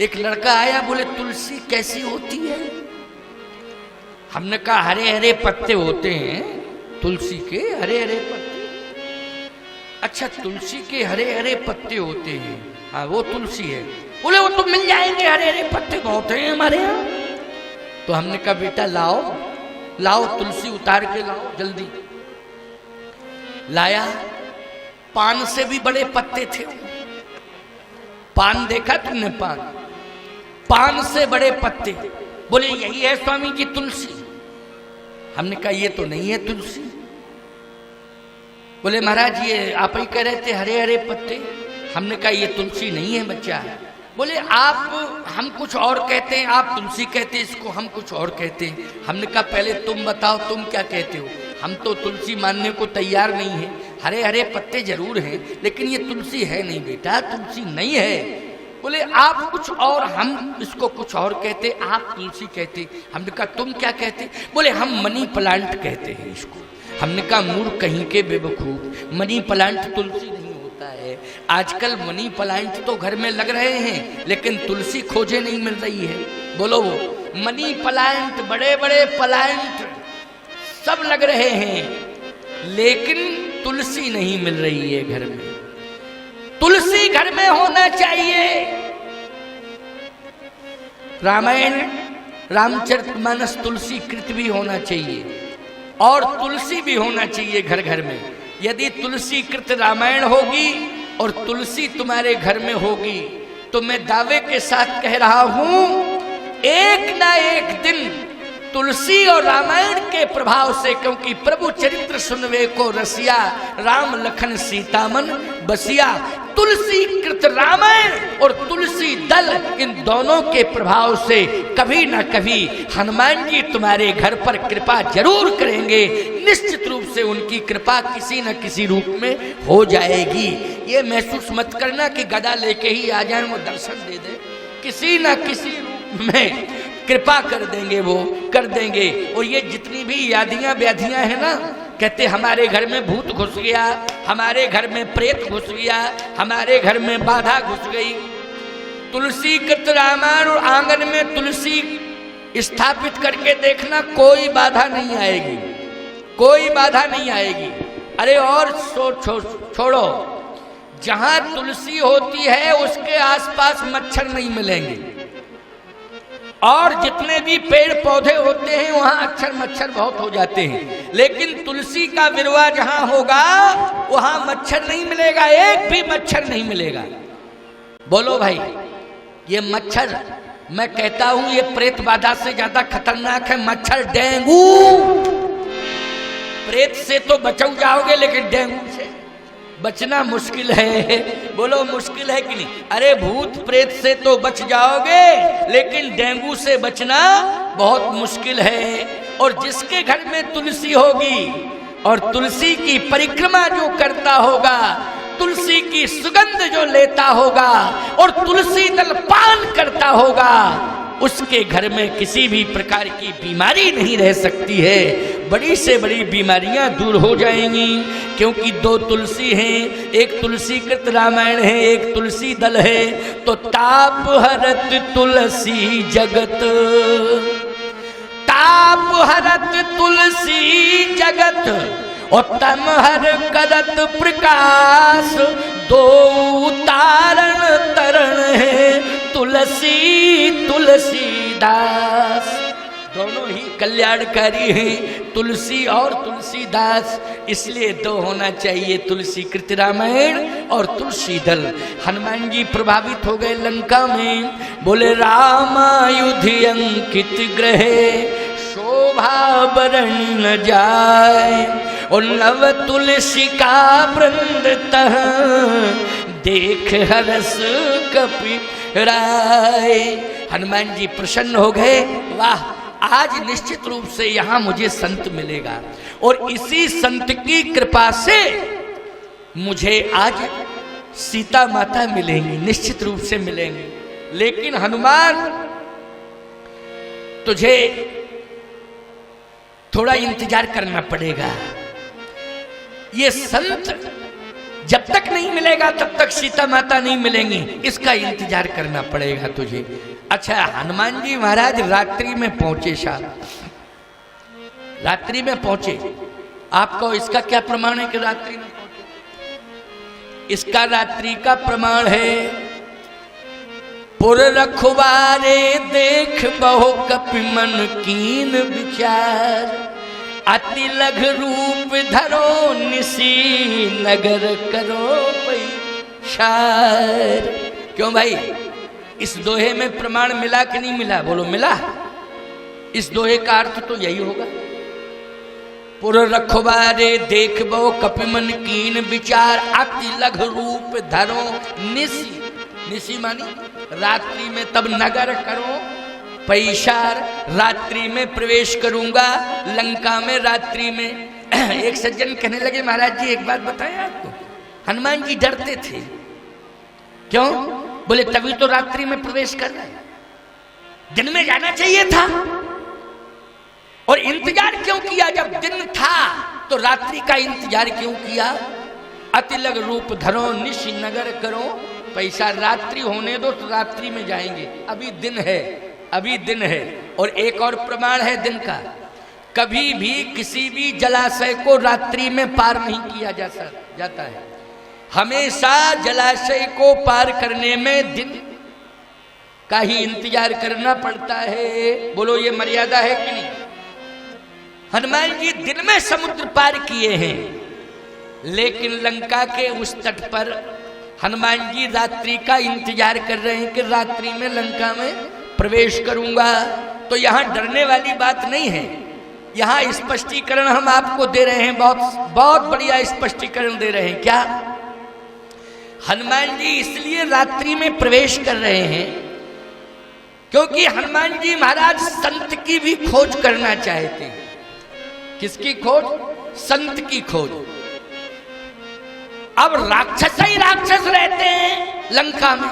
एक लड़का आया, बोले तुलसी कैसी होती है? हमने कहा हरे हरे पत्ते होते हैं तुलसी के, हरे हरे पत्ते। अच्छा, तुलसी के हरे हरे पत्ते होते हैं, हाँ वो तुलसी है। बोले वो तो मिल जाएंगे, हरे हरे पत्ते बहुत हैं हमारे यहाँ। तो हमने कहा बेटा लाओ लाओ, तुलसी उतार के लाओ जल्दी। लाया, पान से भी बड़े पत्ते थे। पान देखा तुमने? पान से बड़े पत्ते। बोले यही है स्वामी जी तुलसी। हमने कहा ये तो नहीं है तुलसी। बोले महाराज ये आप ही कह रहे थे हरे हरे पत्ते। हमने कहा ये तुलसी नहीं है बच्चा। बोले आप, हम कुछ और कहते हैं, आप तुलसी कहते हैं इसको, हम कुछ और कहते हैं। हमने कहा पहले तुम बताओ तुम क्या कहते हो। हम तो तुलसी मानने को तैयार नहीं है, हरे हरे पत्ते जरूर हैं लेकिन ये तुलसी है नहीं बेटा, तुलसी नहीं है। बोले आप कुछ और, हम इसको कुछ और कहते, आप तुलसी कहते। हमने कहा तुम क्या कहते? बोले हम मनी प्लांट कहते हैं इसको। हमने कहा मूर्ख कहीं के बेवकूफ, मनी प्लांट तुलसी नहीं होता है। आजकल मनी प्लांट तो घर में लग रहे हैं लेकिन तुलसी खोजे नहीं मिल रही है। बोलो वो मनी प्लांट, बड़े बड़े प्लांट सब लग रहे हैं लेकिन तुलसी नहीं मिल रही है घर में। तुलसी घर में होना चाहिए। रामायण रामचरितमानस तुलसी कृत भी होना चाहिए और तुलसी भी होना चाहिए घर घर में। यदि तुलसी कृत रामायण होगी और तुलसी तुम्हारे घर में होगी तो मैं दावे के साथ कह रहा हूं एक ना एक दिन तुलसी और रामायण के प्रभाव से, क्योंकि प्रभु चरित्र सुनवे को रसिया, राम लखन सीता मन बसिया। तुलसी कृत रामायण और तुलसी दल, इन दोनों के प्रभाव से कभी ना कभी हनुमान जी तुम्हारे घर पर कृपा जरूर करेंगे। निश्चित रूप से उनकी कृपा किसी न किसी रूप में हो जाएगी। ये महसूस मत करना कि गदा लेके ही आ जाए वो दर्शन दे दे, किसी न किसी रूप में कृपा कर देंगे, वो कर देंगे। और ये जितनी भी यादियां व्याधियां हैं ना, कहते हमारे घर में भूत घुस गया, हमारे घर में प्रेत घुस गया, हमारे घर में बाधा घुस गई। तुलसी कृत रामायण और आंगन में तुलसी स्थापित करके देखना, कोई बाधा नहीं आएगी, कोई बाधा नहीं आएगी। अरे और छोड़ो, जहां तुलसी होती है उसके आसपास मच्छर नहीं मिलेंगे और जितने भी पेड़ पौधे होते हैं वहां अक्षर मच्छर बहुत हो जाते हैं। लेकिन तुलसी का विरवा जहां होगा वहां मच्छर नहीं मिलेगा, एक भी मच्छर नहीं मिलेगा। बोलो भाई, ये मच्छर, मैं कहता हूं ये प्रेत बाधा से ज्यादा खतरनाक है मच्छर डेंगू। प्रेत से तो बचाओ जाओगे लेकिन डेंगू से बचना मुश्किल है। बोलो मुश्किल है कि नहीं? अरे भूत प्रेत से तो बच जाओगे लेकिन डेंगू से बचना बहुत मुश्किल है। और जिसके घर में तुलसी होगी और तुलसी की परिक्रमा जो करता होगा, तुलसी की सुगंध जो लेता होगा और तुलसी दल पान करता होगा, उसके घर में किसी भी प्रकार की बीमारी नहीं रह सकती है। बड़ी से बड़ी बीमारियां दूर हो जाएंगी, क्योंकि दो तुलसी हैं, एक तुलसी कृत रामायण है, एक तुलसी दल है। तो ताप हरत तुलसी जगत, ताप हरत तुलसी जगत, और तम हर करत प्रकाश, दो तारण तरण है तुलसी तुलसीदास। दोनों ही कल्याणकारी हैं, तुलसी और तुलसीदास। इसलिए दो होना चाहिए, तुलसी कृत रामायण और तुलसी दल। हनुमान जी प्रभावित हो गए लंका में। बोले रामायुध अंकित ग्रहे, शोभा बरन न जाए, और नव तुलसी का वृंद तह, देख हरस कपि राय। हनुमान जी प्रसन्न हो गए, वाह आज निश्चित रूप से यहाँ मुझे संत मिलेगा और इसी संत की कृपा से मुझे आज सीता माता मिलेंगी, निश्चित रूप से मिलेंगी। लेकिन हनुमान तुझे थोड़ा इंतजार करना पड़ेगा। ये संत जब तक नहीं मिलेगा तब तक सीता माता नहीं मिलेंगी, इसका इंतजार करना पड़ेगा तुझे। अच्छा, हनुमान जी महाराज रात्रि में पहुंचे, साहब रात्रि में पहुंचे। आपको इसका क्या प्रमाण है कि रात्रि में पहुंचे? इसका रात्रि का प्रमाण है, पुर रखवारे देख बहु कपि मन कीन विचार, अति लघ रूप धरो निसी नगर करो पैशार। क्यों भाई, इस दोहे में प्रमाण मिला कि नहीं मिला? बोलो मिला। इस दोहे का अर्थ तो यही होगा, पुर रखवारे देख बहु कपि मन कीन विचार, अति लघ रूप धरो निसी, निसी मानी रात्रि में, तब नगर करो पैशार, रात्रि में प्रवेश करूंगा लंका में रात्रि में। एक सज्जन कहने लगे, महाराज जी एक बात बताएं आपको, हनुमान जी डरते थे। क्यों? बोले तभी तो रात्रि में प्रवेश कर रहे हैं, दिन में जाना चाहिए था। और इंतजार क्यों किया? जब दिन था तो रात्रि का इंतजार क्यों किया? अति लघ रूप धरो निशि नगर करो पैसा, रात्रि होने दो तो रात्रि में जाएंगे, अभी दिन है, अभी दिन है। और एक और प्रमाण है दिन का, कभी भी किसी भी जलाशय को रात्रि में पार नहीं किया जाता है, हमेशा जलाशय को पार करने में दिन का ही इंतजार करना पड़ता है। बोलो ये मर्यादा है कि नहीं? हनुमान जी दिन में समुद्र पार किए हैं, लेकिन लंका के उस तट पर हनुमान जी रात्रि का इंतजार कर रहे हैं कि रात्रि में लंका में प्रवेश करूंगा। तो यहां डरने वाली बात नहीं है, यहां स्पष्टीकरण हम आपको दे रहे हैं, बहुत बहुत बढ़िया स्पष्टीकरण दे रहे हैं। क्या हनुमान जी इसलिए रात्रि में प्रवेश कर रहे हैं क्योंकि हनुमान जी महाराज संत की भी खोज करना चाहते हैं। किसकी खोज? संत की खोज। अब राक्षस ही राक्षस रहते हैं लंका में,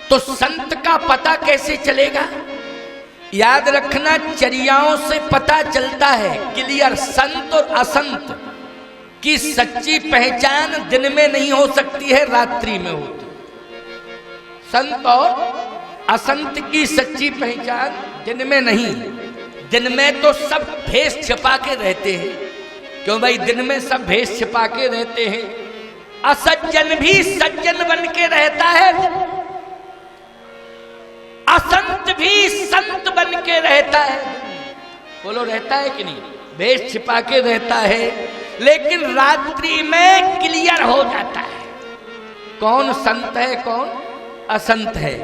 तो संत का पता कैसे चलेगा? याद रखना, चर्याओं से पता चलता है क्लियर, संत और असंत की सच्ची पहचान दिन में नहीं हो सकती है, रात्रि में होती। संत और असंत की सच्ची पहचान दिन में नहीं, दिन में तो सब भेष छिपा के रहते हैं। क्यों भाई? दिन में सब भेष छिपा के रहते हैं। असज्जन भी सज्जन बन के रहता है, असंत भी संत बन के रहता है। बोलो रहता है कि नहीं? भेष छिपा के रहता है, लेकिन रात्रि में क्लियर हो जाता है कौन संत है कौन असंत है।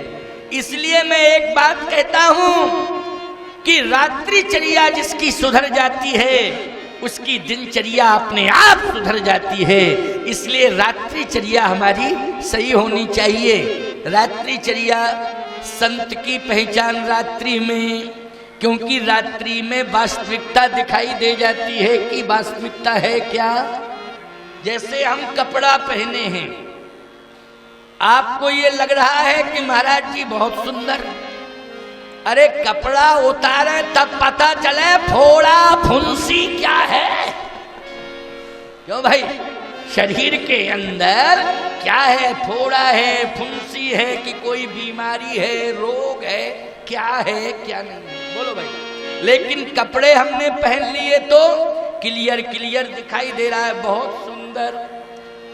इसलिए मैं एक बात कहता हूं कि रात्रिचर्या जिसकी सुधर जाती है उसकी दिनचर्या अपने आप सुधर जाती है। इसलिए रात्रिचर्या हमारी सही होनी चाहिए। रात्रिचर्या, संत की पहचान रात्रि में, क्योंकि रात्रि में वास्तविकता दिखाई दे जाती है कि वास्तविकता है क्या। जैसे हम कपड़ा पहने हैं, आपको ये लग रहा है कि महाराज जी बहुत सुंदर, अरे कपड़ा उतारे तब पता चले फोड़ा फुंसी क्या है। क्यों भाई? शरीर के अंदर क्या है? फोड़ा है, फुंसी है कि कोई बीमारी है, रोग है, क्या है क्या नहीं। बोलो भाई। लेकिन कपड़े हमने पहन लिए तो क्लियर क्लियर दिखाई दे रहा है, बहुत सुंदर,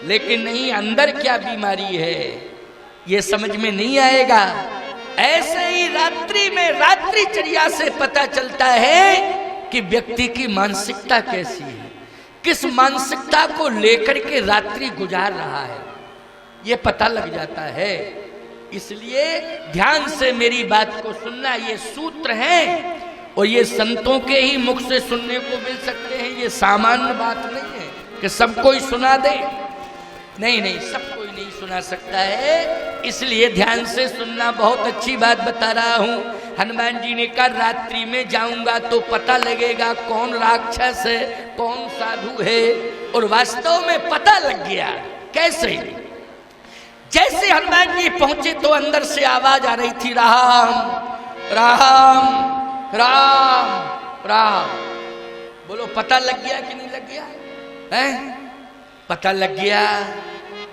लेकिन नहीं अंदर क्या बीमारी है ये समझ में नहीं आएगा। ऐसे ही रात्रि में रात्रिचर्या से पता चलता है कि व्यक्ति की मानसिकता कैसी है, किस मानसिकता को लेकर के रात्रि गुजार रहा है, ये पता लग जाता है। इसलिए ध्यान से मेरी बात को सुनना। ये सूत्र हैं और ये संतों के ही मुख से सुनने को मिल सकते हैं। ये सामान्य बात नहीं है कि सबको ही सुना दे, नहीं नहीं, सब कोई नहीं सुना सकता है। इसलिए ध्यान से सुनना। बहुत अच्छी बात बता रहा हूं। हनुमान जी ने कहा रात्रि में जाऊंगा तो पता लगेगा कौन राक्षस है कौन साधु है, और वास्तव में पता लग गया। कैसे? जैसे हनुमान जी पहुंचे तो अंदर से आवाज आ रही थी, राम राम राम राम। बोलो पता लग गया कि नहीं लग गया है? पता लग गया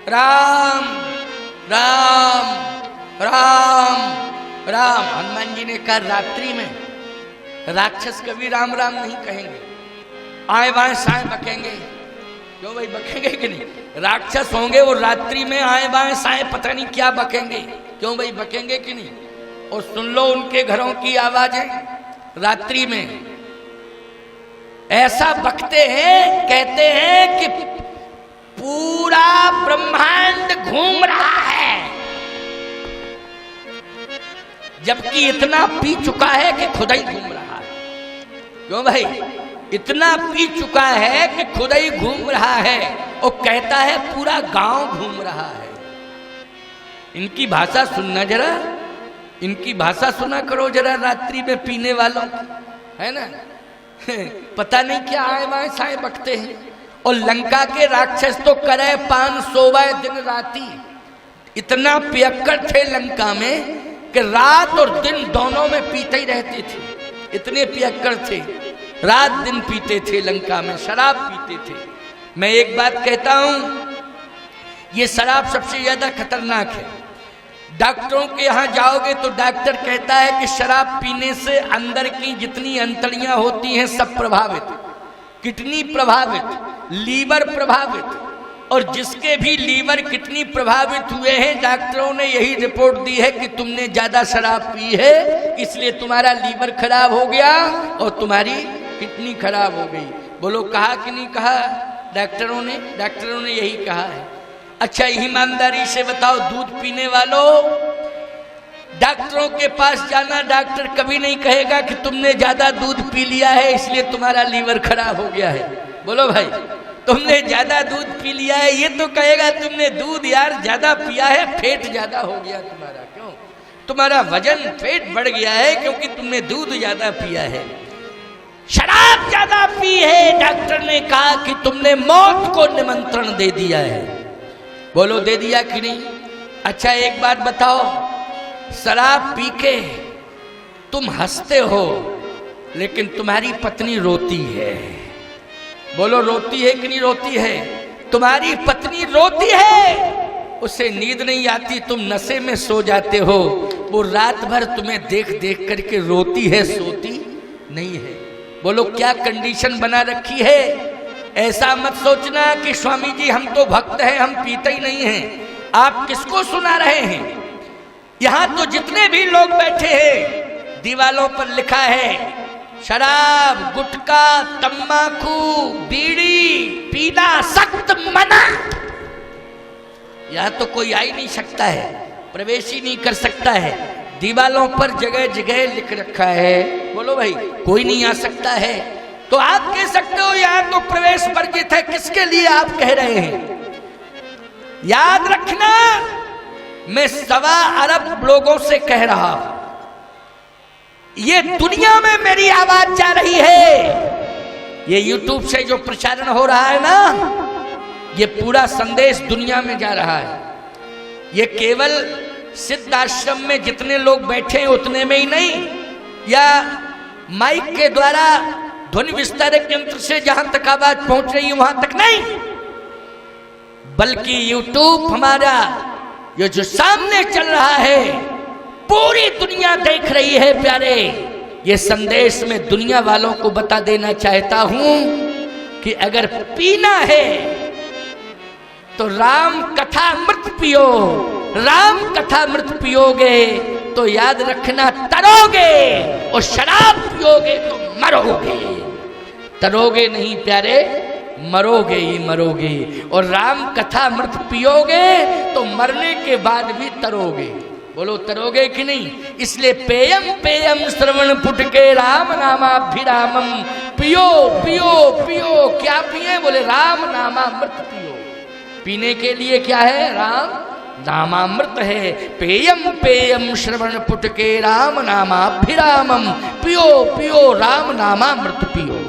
राम राम राम राम। हनुमान जी ने कहा रात्रि में राक्षस कभी राम राम नहीं कहेंगे, आए बाएं साएं बकेंगे। क्यों भाई बकेंगे कि नहीं? राक्षस होंगे वो रात्रि में आए बाएं साएं पता नहीं क्या बकेंगे। क्यों भाई बकेंगे कि नहीं? और सुन लो उनके घरों की आवाजें रात्रि में ऐसा बकते हैं, कहते हैं कि पूरा ब्रह्मांड घूम रहा है, जबकि इतना पी चुका है कि खुदा ही घूम रहा है। क्यों भाई? इतना पी चुका है कि खुदा ही घूम रहा है और कहता है पूरा गांव घूम रहा है। इनकी भाषा सुनना जरा, इनकी भाषा सुना करो जरा रात्रि में पीने वालों, है ना? पता नहीं क्या आए बाएं साए बकते हैं। और लंका के राक्षस तो करे पान सोवाए दिन राती, इतना पियक्कड़ थे लंका में कि रात और दिन दोनों में पीते ही रहते थे। इतने पियक्कड़ थे, रात दिन पीते थे, लंका में शराब पीते थे। मैं एक बात कहता हूं, ये शराब सबसे ज्यादा खतरनाक है। डॉक्टरों के यहाँ जाओगे तो डॉक्टर कहता है कि शराब पीने से अंदर की जितनी अंतड़ियां होती हैं सब प्रभावित, किडनी प्रभावित, लीवर प्रभावित, और जिसके भी लीवर किडनी प्रभावित हुए हैं डॉक्टरों ने यही रिपोर्ट दी है कि तुमने ज्यादा शराब पी है इसलिए तुम्हारा लीवर खराब हो गया और तुम्हारी किडनी खराब हो गई। बोलो कहा कि नहीं कहा डॉक्टरों ने? डॉक्टरों ने यही कहा है। अच्छा ईमानदारी से बताओ दूध पीने वालों, डॉक्टरों के पास जाना, डॉक्टर कभी नहीं कहेगा कि तुमने ज्यादा दूध पी लिया है इसलिए तुम्हारा लीवर खराब हो गया है। बोलो भाई, तुमने ज्यादा दूध पी लिया है, ये तो कहेगा तुमने दूध यार ज्यादा पिया है, फेट ज्यादा हो गया तुम्हारा। क्यों? तुम्हारा वजन फेट बढ़ गया है क्योंकि तुमने दूध ज्यादा पिया है। शराब ज्यादा पी है, डॉक्टर ने कहा कि तुमने मौत को निमंत्रण दे दिया है। बोलो दे दिया कि नहीं? अच्छा एक बात बताओ, शराब पी के तुम हंसते हो लेकिन तुम्हारी पत्नी रोती है। बोलो रोती है कि नहीं रोती है? तुम्हारी पत्नी रोती है, उसे नींद नहीं आती, तुम नशे में सो जाते हो, वो रात भर तुम्हें देख देख करके रोती है, सोती नहीं है। बोलो क्या कंडीशन बना रखी है। ऐसा मत सोचना कि स्वामी जी हम तो भक्त हैं, हम पीते ही नहीं हैं। आप किसको सुना रहे हैं? यहां तो जितने भी लोग बैठे हैं दीवालों पर लिखा है शराब, गुटखा, तंबाकू, बीड़ी पीना सख्त मना। यहां तो कोई आ ही नहीं सकता है, प्रवेश ही नहीं कर सकता है। दीवालों पर जगह जगह लिख रखा है। बोलो भाई कोई नहीं आ सकता है। तो आप कह सकते हो यहां तो प्रवेश वर्जित है, किसके लिए आप कह रहे हैं? याद रखना, मैं 1.25 अरब लोगों से कह रहा हूं, ये दुनिया में मेरी आवाज जा रही है। ये YouTube से जो प्रचारण हो रहा है ना, ये पूरा संदेश दुनिया में जा रहा है। ये केवल सिद्ध आश्रम में जितने लोग बैठे हैं उतने में ही नहीं, या माइक के द्वारा ध्वनि विस्तारक यंत्र से जहां तक आवाज पहुंच रही है वहां तक नहीं, बल्कि YouTube हमारा ये जो सामने चल रहा है पूरी दुनिया देख रही है। प्यारे, ये संदेश मैं दुनिया वालों को बता देना चाहता हूं कि अगर पीना है तो राम कथा अमृत पियो। राम कथा अमृत पियोगे तो याद रखना तरोगे, और शराब पियोगे तो मरोगे। तरोगे नहीं प्यारे, मरोगे ही मरोगे। और राम कथा अमृत पियोगे तो मरने के बाद भी तरोगे। बोलो तरोगे कि नहीं? इसलिए पेयम पेयम श्रवण पुटके राम नामाभिरामम, पियो पियो पियो। क्या पिए? बोले राम नामामृत पियो। पीने के लिए क्या है? राम नामामृत है। पेयम पेयम श्रवण पुटके राम नामाभिरामम, पियो पियो राम नामामृत पियो।